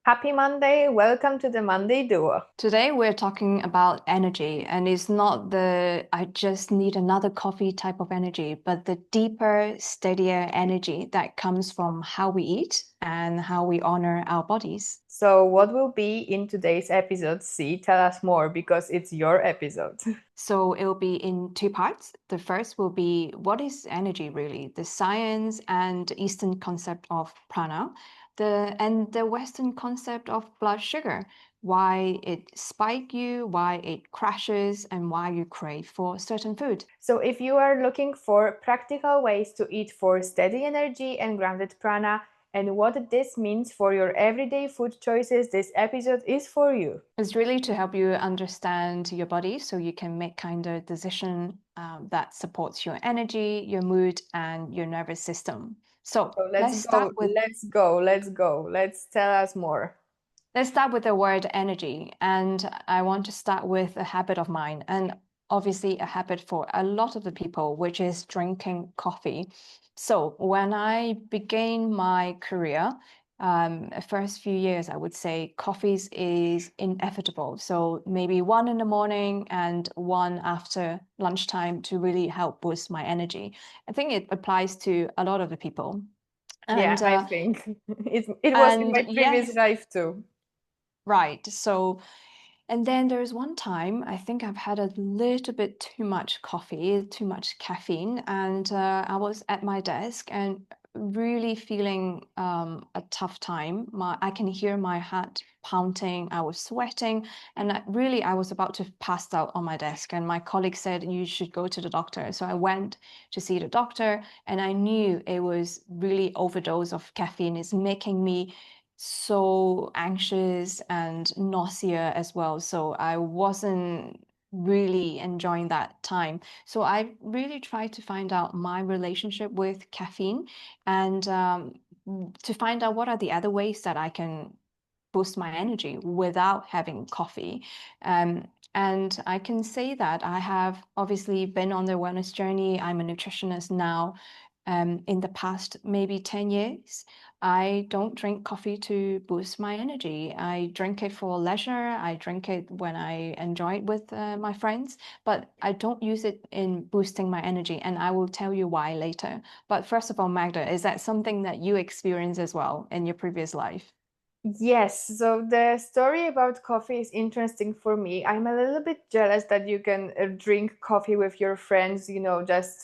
Happy Monday. Welcome to the Monday Duo. Today we're talking about energy, and it's not the I just need another coffee type of energy, but the deeper, steadier energy that comes from how we eat and how we honor our bodies. So, what will be in today's episode? See, tell us more because it's your episode. So it'll be in two parts. The first will be what is energy really? The science and Eastern concept of prana, the Western concept of blood sugar, why it spike you, why it crashes, and why you crave for certain food. So, if you are looking for practical ways to eat for steady energy and grounded prana, and what this means for your everyday food choices, this episode is for you. It's really to help you understand your body so you can make kind of decision that supports your energy, your mood, and your nervous system. So So, let's let's start go, with let's go, let's go. Let's tell us more. Let's start with the word energy. And I want to start with a habit of mine, and obviously a habit for a lot of the people, which is drinking coffee. So when I began my career, first few years, I would say coffees is inevitable. So maybe one in the morning and one after lunchtime to really help boost my energy. I think it applies to a lot of the people. Yeah, And I uh, think it was in and my previous yes, life too. right. So and then there's one time I think I've had a little bit too much coffee, too much caffeine, and I was at my desk and really feeling a tough time. I can hear my heart pounding. I was sweating, and I was about to pass out on my desk. And my colleague said you should go to the doctor. So I went to see the doctor, and I knew it was really overdose of caffeine. It's making me so anxious and nausea as well. So I wasn't really enjoying that time. So I really tried to find out my relationship with caffeine and to find out what are the other ways that I can boost my energy without having coffee. And I can say that I have obviously been on the wellness journey. I'm a nutritionist now. In the past maybe 10 years, I don't drink coffee to boost my energy. I drink it for leisure. I drink it when I enjoy it with my friends, but I don't use it in boosting my energy. And I will tell you why later. But first of all, Magda, is that something that you experience as well in your previous life? Yes, so the story about coffee is interesting for me. I'm a little bit jealous that you can drink coffee with your friends, just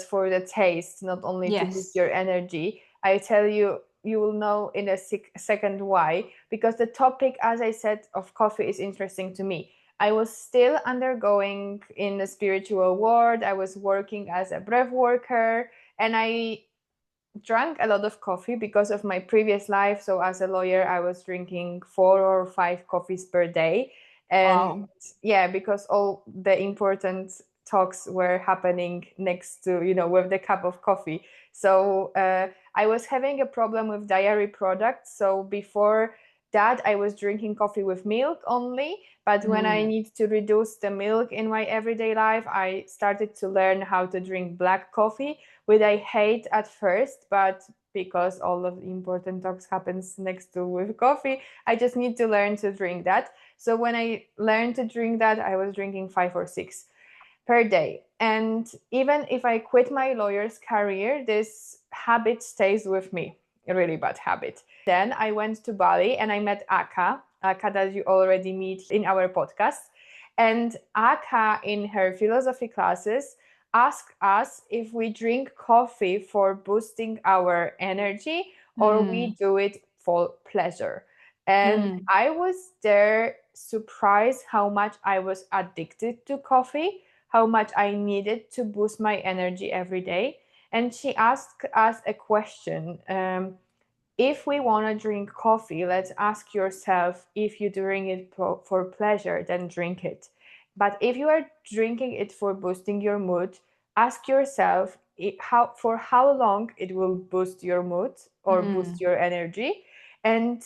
for the taste, not only to boost Yes. your energy. I tell you, you will know in a second why, because the topic, as I said, of coffee is interesting to me. I was still undergoing in the spiritual world. I was working as a breath worker, and I drank a lot of coffee because of my previous life. So as a lawyer, I was drinking 4 or 5 coffees per day. And Wow. yeah, because all the important talks were happening next to, with the cup of coffee. So I was having a problem with dairy products. So before that, I was drinking coffee with milk only. But when I Mm, need to reduce the milk in my everyday life, I started to learn how to drink black coffee, which I hate at first, but because all of the important talks happens next to with coffee, I just need to learn to drink that. So when I learned to drink that, I was drinking 5 or 6 per day. And even if I quit my lawyer's career, this habit stays with me, a really bad habit. Then I went to Bali and I met Aka that you already meet in our podcast. And Aka, in her philosophy classes, asked us if we drink coffee for boosting our energy or we mm, do it for pleasure. And mm, I was there surprised how much I was addicted to coffee, how much I needed to boost my energy every day. And she asked us a question. If we want to drink coffee, let's ask yourself if you're doing it for pleasure, then drink it. But if you are drinking it for boosting your mood, ask yourself for how long it will boost your mood or boost mm. your energy, and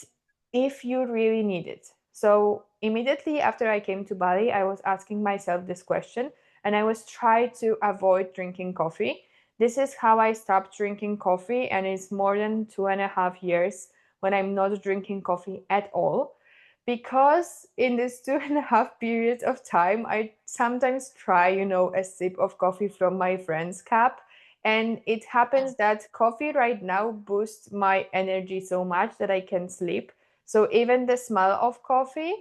if you really need it. So immediately after I came to Bali, I was asking myself this question, and I was trying to avoid drinking coffee. This is how I stopped drinking coffee, and it's more than 2.5 years when I'm not drinking coffee at all. Because in this 2.5 periods of time, I sometimes try, a sip of coffee from my friend's cup. And it happens that coffee right now boosts my energy so much that I can sleep. So even the smell of coffee,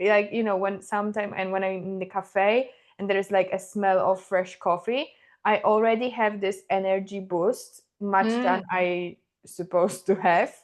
like, when sometime and when I'm in the cafe and there's like a smell of fresh coffee, I already have this energy boost much than Mm, I supposed to have.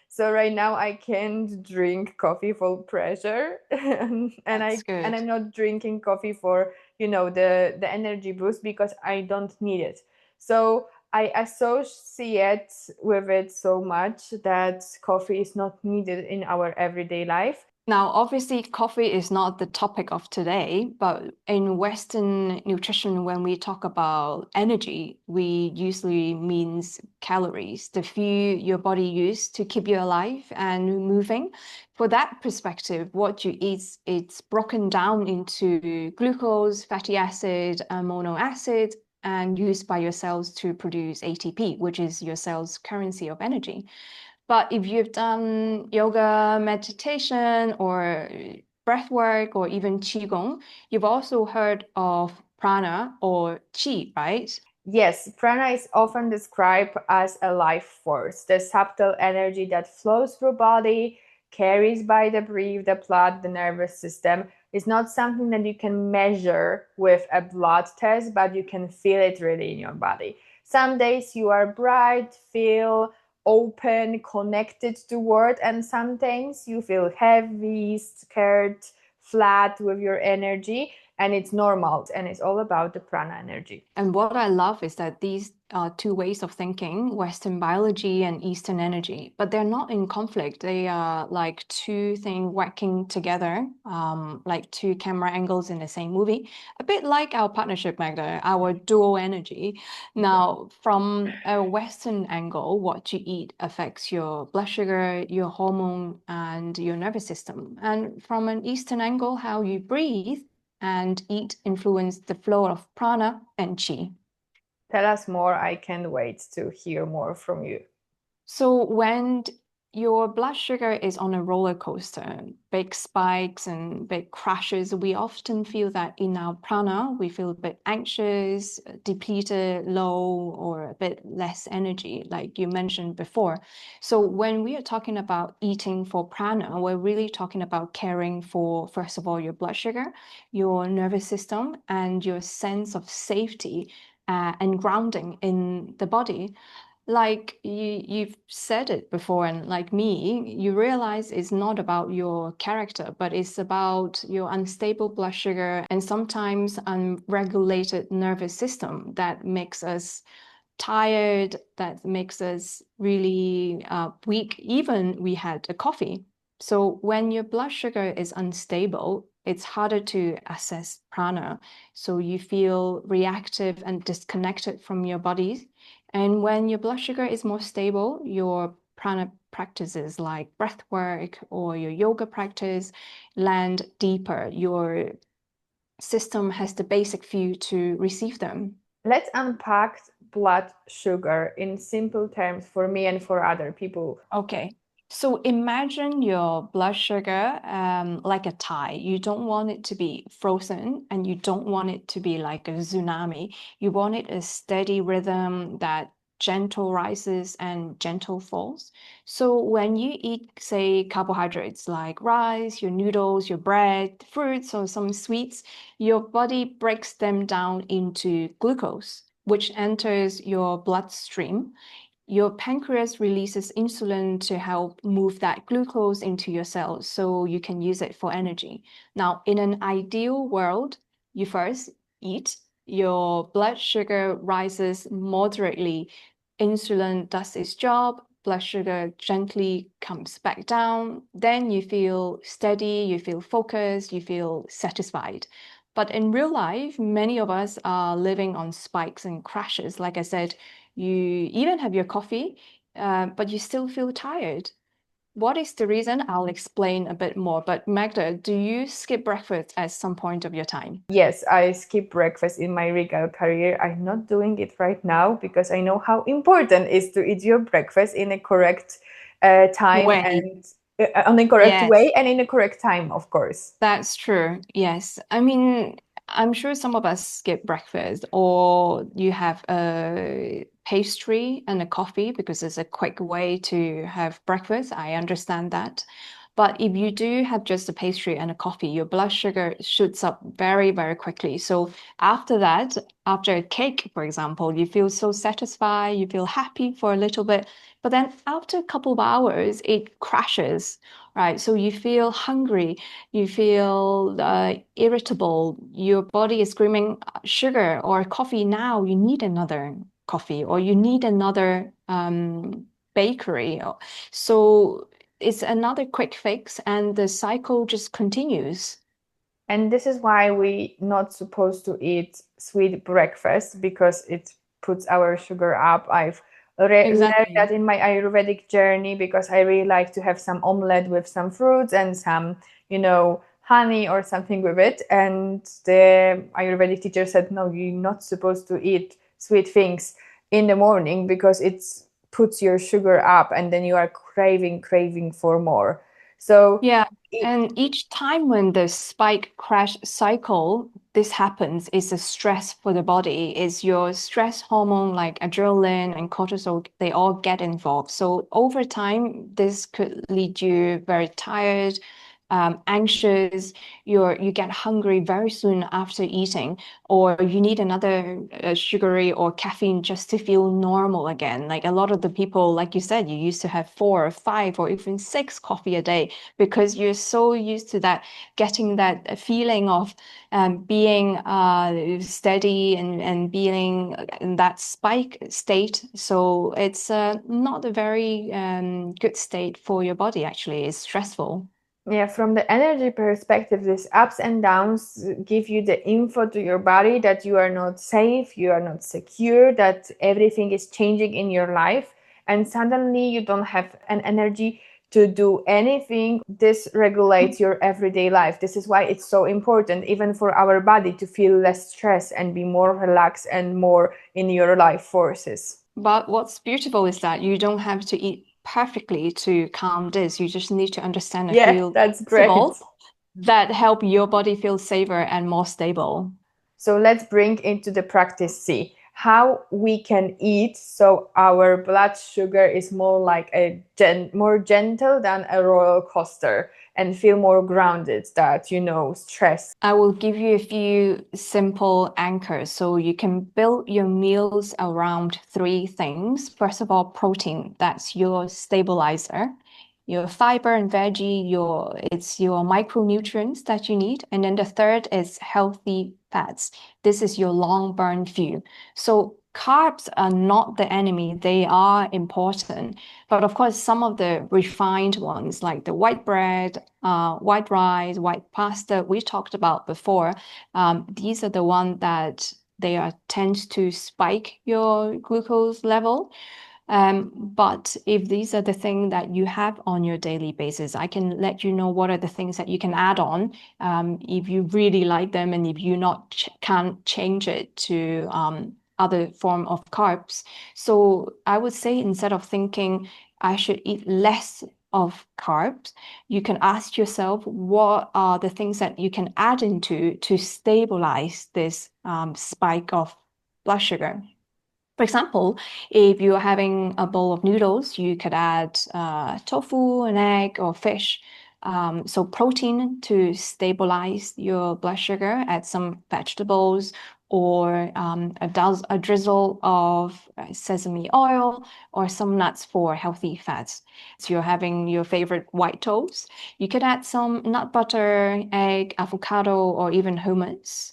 So right now I can't drink coffee for pressure, that's and good. I'm not drinking coffee for, the energy boost, because I don't need it. So I associate with it so much that coffee is not needed in our everyday life. Now, obviously, coffee is not the topic of today, but in Western nutrition, when we talk about energy, we usually means calories, the fuel your body uses to keep you alive and moving. For that perspective, what you eat, it's broken down into glucose, fatty acid, amino acid, and used by your cells to produce ATP, which is your cell's currency of energy. But if you've done yoga, meditation, or breath work, or even qigong, you've also heard of prana or qi, right? Yes, prana is often described as a life force, the subtle energy that flows through body, carries by the breath, the blood, the nervous system. It's not something that you can measure with a blood test, but you can feel it really in your body. Some days you are bright, feel open, connected to world, and sometimes you feel heavy, scared, flat with your energy, and it's normal, and it's all about the prana energy. And what I love is that these are two ways of thinking, Western biology and Eastern energy, but they're not in conflict. They are like two things working together, like two camera angles in the same movie, a bit like our partnership, Magda, our dual energy. Now, from a Western angle, what you eat affects your blood sugar, your hormone, and your nervous system. And from an Eastern angle, how you breathe and eat influence the flow of prana and chi. Tell us more. I can't wait to hear more from you. So when your blood sugar is on a roller coaster, big spikes and big crashes, we often feel that in our prana, we feel a bit anxious, depleted, low, or a bit less energy, like you mentioned before. So when we are talking about eating for prana, we're really talking about caring for, first of all, your blood sugar, your nervous system, and your sense of safety and grounding in the body. Like you've said it before, and like me, you realize it's not about your character, but it's about your unstable blood sugar and sometimes unregulated nervous system that makes us tired, that makes us really weak, even we had a coffee. So when your blood sugar is unstable, it's harder to assess prana. So you feel reactive and disconnected from your body. And when your blood sugar is more stable, your prana practices like breath work or your yoga practice land deeper. Your system has the basic fuel to receive them. Let's unpack blood sugar in simple terms for me and for other people. Okay. So imagine your blood sugar like a tide. You don't want it to be frozen and you don't want it to be like a tsunami. You want it a steady rhythm that gentle rises and gentle falls. So when you eat, say, carbohydrates like rice, your noodles, your bread, fruits, or some sweets, your body breaks them down into glucose, which enters your bloodstream. Your pancreas releases insulin to help move that glucose into your cells so you can use it for energy. Now, in an ideal world, you first eat, your blood sugar rises moderately, insulin does its job, blood sugar gently comes back down, then you feel steady, you feel focused, you feel satisfied. But in real life, many of us are living on spikes and crashes. Like I said, you even have your coffee, but you still feel tired. What is the reason? I'll explain a bit more. But Magda, do you skip breakfast at some point of your time? Yes, I skip breakfast in my legal career. I'm not doing it right now because I know how important it is to eat your breakfast in a correct time Way. and on a correct Yes. way and in a correct time, of course. That's true. Yes. I mean, I'm sure some of us skip breakfast or you have a pastry and a coffee because it's a quick way to have breakfast. I understand that. But if you do have just a pastry and a coffee, your blood sugar shoots up very, very quickly. So after that, after a cake, for example, you feel so satisfied, you feel happy for a little bit. But then after a couple of hours, it crashes, right? So you feel hungry, you feel irritable, your body is screaming sugar or coffee now, you need another coffee or you need another bakery. So it's another quick fix and the cycle just continues. And this is why we not supposed to eat sweet breakfast because it puts our sugar up. I've learned that Exactly. in my Ayurvedic journey because I really like to have some omelette with some fruits and some, honey or something with it. And the Ayurvedic teacher said, no, you're not supposed to eat sweet things in the morning because it puts your sugar up and then you are craving for more. So Yeah, and each time when the spike crash cycle, this happens, is a stress for the body, is your stress hormone like adrenaline and cortisol, they all get involved. So over time, this could lead you very tired, anxious, you get hungry very soon after eating, or you need another sugary or caffeine just to feel normal again. Like a lot of the people, like you said, you used to have 4 or 5 or even 6 coffee a day because you're so used to that, getting that feeling of being steady and being in that spike state. So it's not a very good state for your body, actually. It's stressful. Yeah, from the energy perspective, these ups and downs give you the info to your body that you are not safe, you are not secure, that everything is changing in your life, and suddenly you don't have an energy to do anything. This regulates your everyday life. This is why it's so important, even for our body, to feel less stress and be more relaxed and more in your life forces. But what's beautiful is that you don't have to eat perfectly to calm this. You just need to understand a Yeah, few that's great. principles that help your body feel safer and more stable. So let's bring into the practice C how we can eat so our blood sugar is more like more gentle than a roller coaster and feel more grounded that stress. I will give you a few simple anchors so you can build your meals around 3 things. First of all, protein, that's your stabilizer. Your fiber and veggie, it's your micronutrients that you need. And then the third is healthy fats. This is your long burn fuel. So carbs are not the enemy, they are important. But of course, some of the refined ones, like the white bread, white rice, white pasta, we talked about before, these are the ones that they are tend to spike your glucose level. But if these are the things that you have on your daily basis, I can let you know what are the things that you can add on if you really like them and if you not can't change it to other form of carbs. So I would say instead of thinking I should eat less of carbs, you can ask yourself what are the things that you can add into to stabilize this spike of blood sugar. For example, if you're having a bowl of noodles, you could add tofu, an egg, or fish. So protein to stabilize your blood sugar, add some vegetables or a drizzle of sesame oil or some nuts for healthy fats. So you're having your favorite white toast. You could add some nut butter, egg, avocado, or even hummus.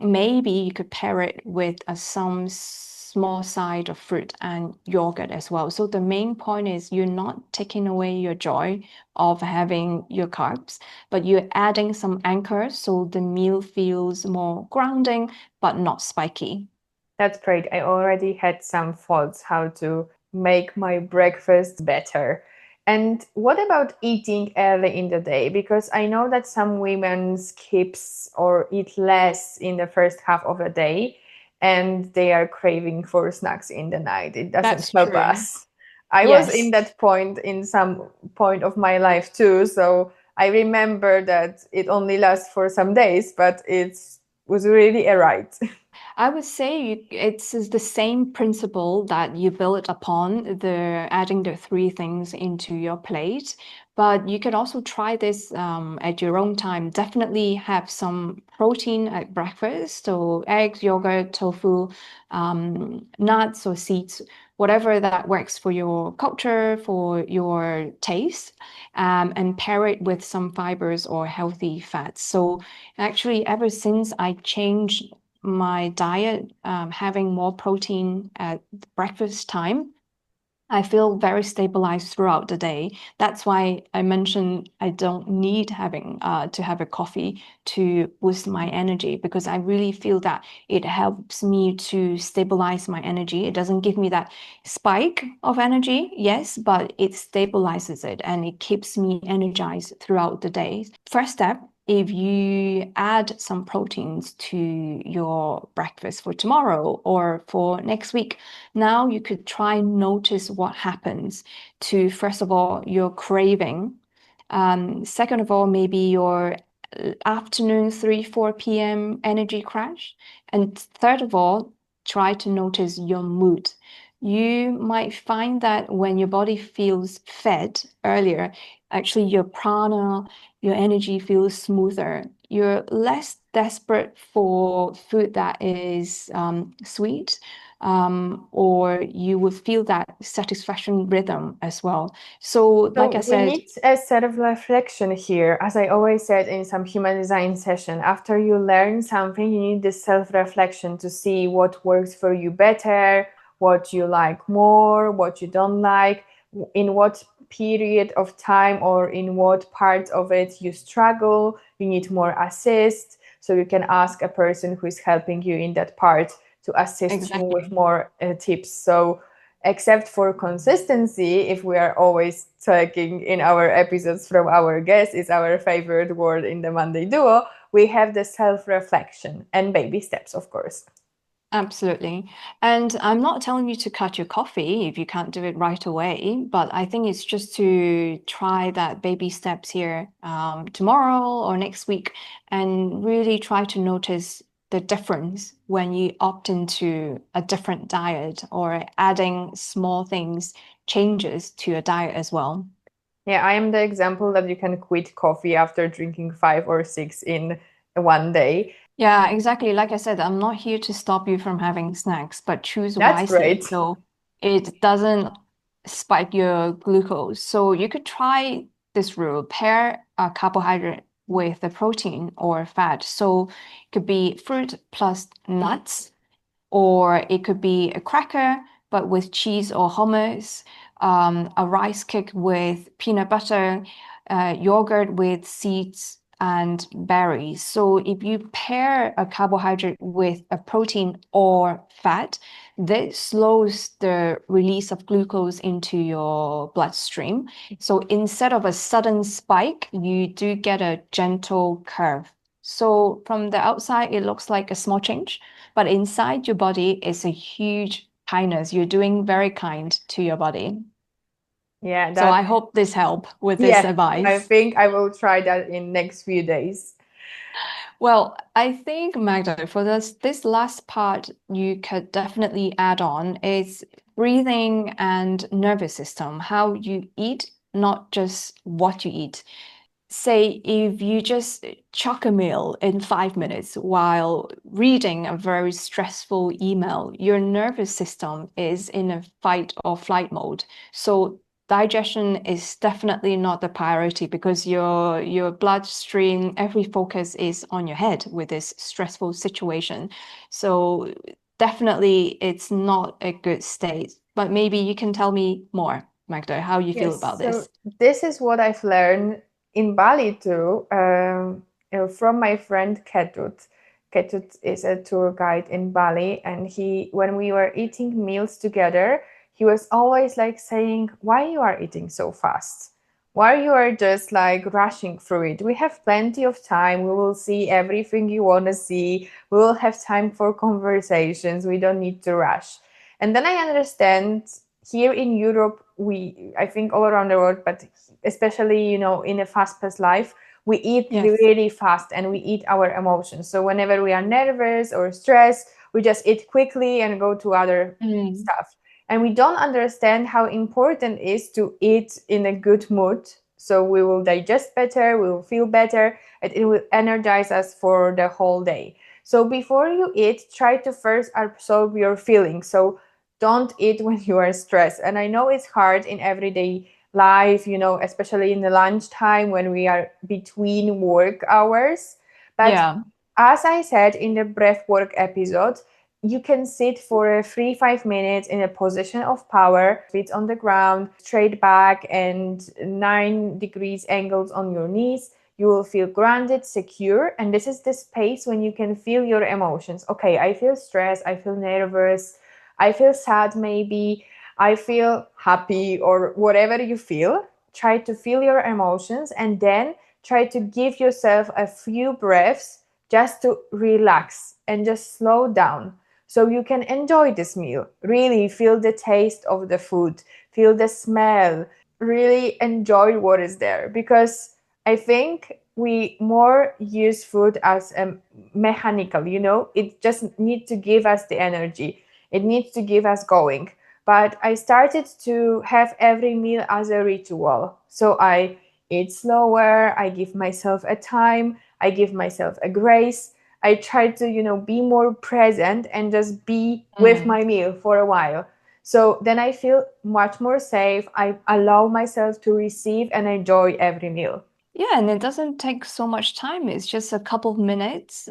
Maybe you could pair it with some small side of fruit and yogurt as well. So the main point is you're not taking away your joy of having your carbs, but you're adding some anchors so the meal feels more grounding but not spiky. That's great. I already had some thoughts how to make my breakfast better. And what about eating early in the day? Because I know that some women skips or eat less in the first half of the day and they are craving for snacks in the night. It doesn't That's help true. us. I was in Yes. that point in some point of my life too. So I remember that it only lasts for some days, but it was really a right. I would say it's the same principle that you build upon the adding the three things into your plate. But you could also try this at your own time. Definitely have some protein at breakfast, so eggs, yogurt, tofu, nuts or seeds, whatever that works for your culture, for your taste, and pair it with some fibers or healthy fats. So actually, ever since I changed my diet, having more protein at breakfast time, I feel very stabilized throughout the day. That's why I mentioned I don't need having to have a coffee to boost my energy because I really feel that it helps me to stabilize my energy. It doesn't give me that spike of energy, yes, but it stabilizes it and it keeps me energized throughout the day. First step, if you add some proteins to your breakfast for tomorrow or for next week, now you could try and notice what happens to, first of all, your craving. Second of all, maybe your afternoon 3, 4 p.m. energy crash. And third of all, try to notice your mood. You might find that when your body feels fed earlier, actually your prana, your energy feels smoother. You're less desperate for food that is sweet, or you would feel that satisfaction rhythm as well. So, like So I we said, need a set of reflection here. As I always said in some human design session, after you learn something, you need this self-reflection to see what works for you better, what you like more, what you don't like, in what period of time or in what part of it you struggle, you need more assist. So you can ask a person who is helping you in that part to assist you with exactly. more tips. So except for consistency, if we are always talking in our episodes from our guests, is our favorite word in the Monday Duo, we have the self reflection and baby steps, of course. Absolutely. And I'm not telling you to cut your coffee if you can't do it right away, but I think it's just to try that baby steps here tomorrow or next week and really try to notice the difference when you opt into a different diet or adding small things, changes to your diet as well. Yeah, I am the example that you can quit coffee after drinking five or six in one day. Yeah, exactly. Like I said, I'm not here to stop you from having snacks, but choose That's wisely great. so it doesn't spike your glucose. So you could try this rule, pair a carbohydrate with a protein or fat. So it could be fruit plus nuts, or it could be a cracker, but with cheese or hummus, a rice cake with peanut butter, yogurt with seeds and berries. So if you pair a carbohydrate with a protein or fat, this slows the release of glucose into your bloodstream. So instead of a sudden spike, you do get a gentle curve. So from the outside, it looks like a small change, but inside your body is a huge kindness. You're doing very kind to your body. Yeah, So that, I hope this help with this yeah, I advice. think I will try that in next few days. Well, I think Magda, for this last part, you could definitely add on is breathing and nervous system, how you eat, not just what you eat. Say if you just chuck a meal in 5 minutes while reading a very stressful email, your nervous system is in a fight or flight mode. So digestion is definitely not the priority because your bloodstream, every focus is on your head with this stressful situation. So definitely it's not a good state. But maybe you can tell me more, Magda, how you feel Yes, about so this. this is what I've learned in Bali too, from my friend Ketut. Ketut is a tour guide in Bali, and he, when we were eating meals together, he was always like saying, why you are eating so fast? Why you are just like rushing through it? We have plenty of time. We will see everything you want to see. We will have time for conversations. We don't need to rush. And then I understand here in Europe, I think all around the world, but especially, in a fast-paced life, we eat Yes. really fast and we eat our emotions. So whenever we are nervous or stressed, we just eat quickly and go to other Mm. stuff. And we don't understand how important it is to eat in a good mood. So we will digest better, we will feel better, and it will energize us for the whole day. So before you eat, try to first absorb your feelings. So don't eat when you are stressed. And I know it's hard in everyday life, especially in the lunchtime when we are between work hours. But Yeah. as I said in the breath work episode, you can sit for 3-5 minutes in a position of power, feet on the ground, straight back, and 9 degrees angles on your knees. You will feel grounded, secure, and this is the space when you can feel your emotions. Okay, I feel stressed, I feel nervous, I feel sad, maybe, I feel happy, or whatever you feel. Try to feel your emotions and then try to give yourself a few breaths just to relax and just slow down so you can enjoy this meal. Really feel the taste of the food, feel the smell, really enjoy what is there, because I think we more use food as a mechanical, it just needs to give us the energy, it needs to give us going. But I started to have every meal as a ritual. So I eat slower, I give myself a time, I give myself a grace. I try to, be more present and just be with Mm. my meal for a while. So then I feel much more safe. I allow myself to receive and enjoy every meal. Yeah, and it doesn't take so much time. It's just a couple of minutes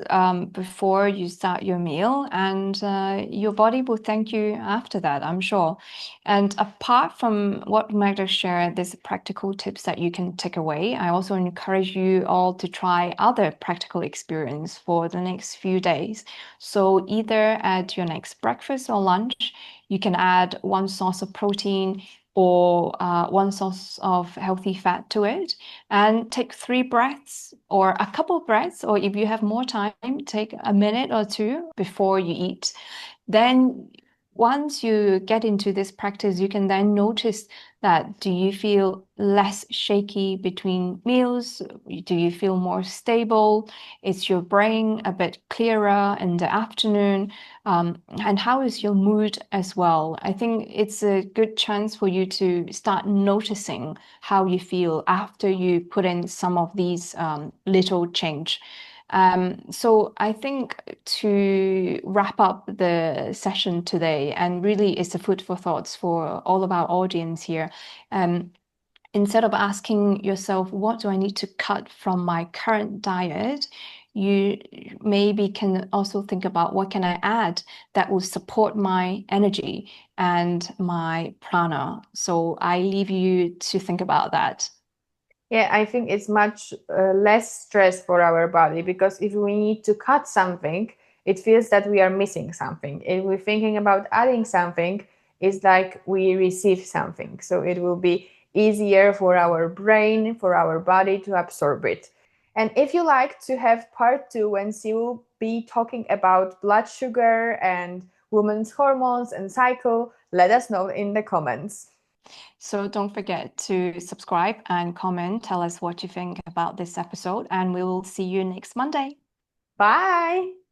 before you start your meal, and your body will thank you after that, I'm sure. And apart from what Magda shared, there's practical tips that you can take away. I also encourage you all to try other practical experience for the next few days. So either at your next breakfast or lunch, you can add one source of protein or one source of healthy fat to it, and take 3 breaths or a couple of breaths, or if you have more time, take a minute or two before you eat. Then once you get into this practice, you can then notice that do you feel less shaky between meals? Do you feel more stable? Is your brain a bit clearer in the afternoon? And how is your mood as well? I think it's a good chance for you to start noticing how you feel after you put in some of these little change. So I think to wrap up the session today, and really it's a food for thoughts for all of our audience here. Um, Instead of asking yourself, what do I need to cut from my current diet? You maybe can also think about what can I add that will support my energy and my prana. So I leave you to think about that. Yeah, I think it's much less stress for our body, because if we need to cut something, it feels that we are missing something. If we're thinking about adding something, it's like we receive something. So it will be easier for our brain, for our body to absorb it. And if you like to have part two, when she will be talking about blood sugar and women's hormones and cycle, let us know in the comments. So don't forget to subscribe and comment. Tell us what you think about this episode, and we will see you next Monday. Bye!